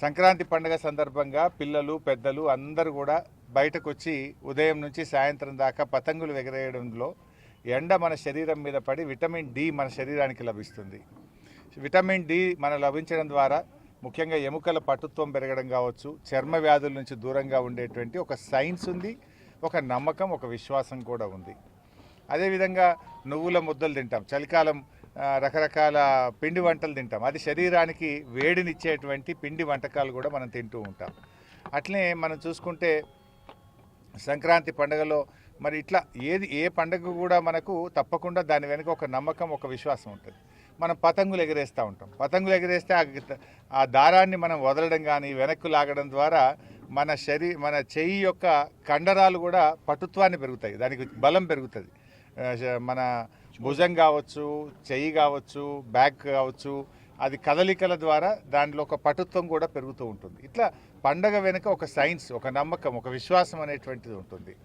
సంక్రాంతి పండుగ సందర్భంగా పిల్లలు పెద్దలు అందరూ కూడా బయటకు వచ్చి ఉదయం నుంచి సాయంత్రం దాకా పతంగులు ఎగరేయడంలో ఎండ మన శరీరం మీద పడి విటమిన్ డి మన శరీరానికి లభిస్తుంది. విటమిన్ డి మన లభించడం ద్వారా ముఖ్యంగా ఎముకల పటుత్వం పెరగడం కావచ్చు, చర్మ వ్యాధుల నుంచి దూరంగా ఉండేటువంటి ఒక సైన్స్ ఉంది, ఒక నమ్మకం, ఒక విశ్వాసం కూడా ఉంది. అదేవిధంగా నువ్వుల ముద్దలు తింటాం, చలికాలం రకరకాల పిండి వంటలు తింటాం. అది శరీరానికి వేడినిచ్చేటువంటి పిండి వంటకాలు కూడా మనం తింటూ ఉంటాం. అట్లనే మనం చూసుకుంటే సంక్రాంతి పండుగలో మరి ఇట్లా ఏ పండుగ కూడా మనకు తప్పకుండా దాని వెనుక ఒక నమ్మకం, ఒక విశ్వాసం ఉంటుంది. మనం పతంగులు ఎగరేస్తూ ఉంటాం. పతంగులు ఎగరేస్తే ఆ దారాన్ని మనం వదలడం కానీ వెనక్కు లాగడం ద్వారా మన చెయ్యి యొక్క కండరాలు కూడా పటుత్వాన్ని పెరుగుతాయి, దానికి బలం పెరుగుతుంది. మన భుజం కావచ్చు, చెయ్యి కావచ్చు, బ్యాక్ కావచ్చు, అది కదలికల ద్వారా దానిలో ఒక పటుత్వం కూడా పెరుగుతూ ఉంటుంది. ఇట్లా పండగ వెనుక ఒక సైన్స్, ఒక నమ్మకం, ఒక విశ్వాసం అనేటువంటిది ఉంటుంది.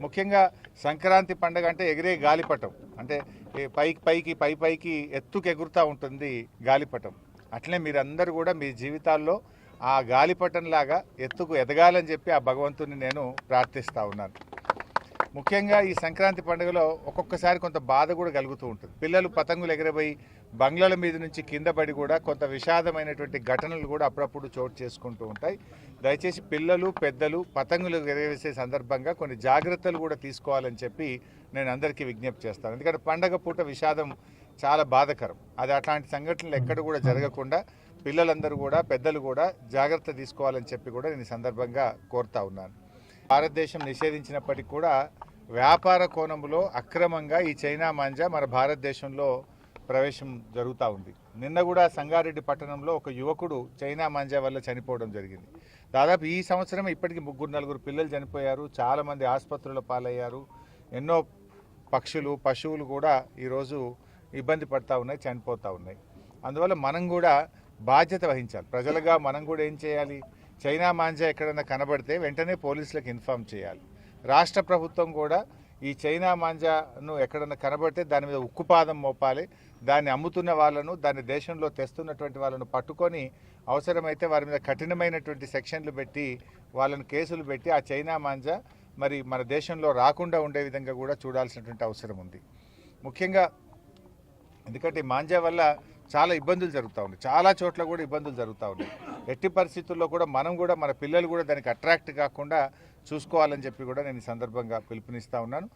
ముఖ్యంగా సంక్రాంతి పండగ అంటే ఎగిరే గాలిపటం, అంటే పైకి ఎత్తుకు ఎగురుతూ ఉంటుంది గాలిపటం. అట్లనే మీరందరూ కూడా మీ జీవితాల్లో ఆ గాలిపటంలాగా ఎత్తుకు ఎదగాలని చెప్పి ఆ భగవంతుని నేను ప్రార్థిస్తూ ఉన్నాను. ముఖ్యంగా ఈ సంక్రాంతి పండుగలో ఒక్కొక్కసారి కొంత బాధ కూడా కలుగుతూ ఉంటుంది. పిల్లలు పతంగులు ఎగరబోయి బంగ్లాల మీద నుంచి కింద పడి కూడా కొంత విషాదమైనటువంటి ఘటనలు కూడా అప్పుడప్పుడు చోటు చేసుకుంటూ ఉంటాయి. దయచేసి పిల్లలు పెద్దలు పతంగులు ఎగరవేసే సందర్భంగా కొన్ని జాగ్రత్తలు కూడా తీసుకోవాలని చెప్పి నేను అందరికీ విజ్ఞప్తి చేస్తాను. ఎందుకంటే పండగ పూట విషాదం చాలా బాధకరం. అది అట్లాంటి సంఘటనలు ఎక్కడ కూడా జరగకుండా పిల్లలందరూ కూడా పెద్దలు కూడా జాగ్రత్త తీసుకోవాలని చెప్పి కూడా నేను ఈ సందర్భంగా కోరుతా ఉన్నాను. భారతదేశం నిషేధించినప్పటికీ కూడా వ్యాపార కోణంలో అక్రమంగా ఈ చైనా మాంజా మన భారతదేశంలో ప్రవేశం జరుగుతూ ఉంది. నిన్న కూడా సంగారెడ్డి పట్టణంలో ఒక యువకుడు చైనా మాంజా వల్ల చనిపోవడం జరిగింది. దాదాపు ఈ సంవత్సరం ఇప్పటికీ 3-4 పిల్లలు చనిపోయారు, చాలామంది ఆసుపత్రుల పాలయ్యారు. ఎన్నో పక్షులు పశువులు కూడా ఈరోజు ఇబ్బంది పడుతూ ఉన్నాయి, చనిపోతూ ఉన్నాయి. అందువల్ల మనం కూడా బాధ్యత వహించాలి. ప్రజలుగా మనం కూడా ఏం చేయాలి? చైనా మాంజా ఎక్కడైనా కనబడితే వెంటనే పోలీసులకు ఇన్ఫామ్ చేయాలి. రాష్ట్ర ప్రభుత్వం కూడా ఈ చైనా మాంజాను ఎక్కడైనా కనబడితే దాని మీద ఉక్కుపాదం మోపాలి. దాన్ని అమ్ముతున్న వాళ్ళను, దాన్ని దేశంలో తెస్తున్నటువంటి వాళ్ళను పట్టుకొని అవసరమైతే వారి మీద కఠినమైనటువంటి సెక్షన్లు పెట్టి వాళ్ళను కేసులు పెట్టి ఆ చైనా మాంజా మరి మన దేశంలో రాకుండా ఉండే విధంగా కూడా చూడాల్సినటువంటి అవసరం ఉంది. ముఖ్యంగా ఎందుకంటే మాంజా వల్ల చాలా ఇబ్బందులు జరుగుతూ ఉన్నాయి, చాలా చోట్ల కూడా ఇబ్బందులు జరుగుతూ ఉన్నాయి. ఎట్టి పరిస్థితుల్లో కూడా మనం కూడా మన పిల్లలు కూడా దానికి అట్రాక్ట్ కాకుండా చూసుకోవాలని చెప్పి కూడా నేను ఈ సందర్భంగా పిలుపునిస్తూ ఉన్నాను.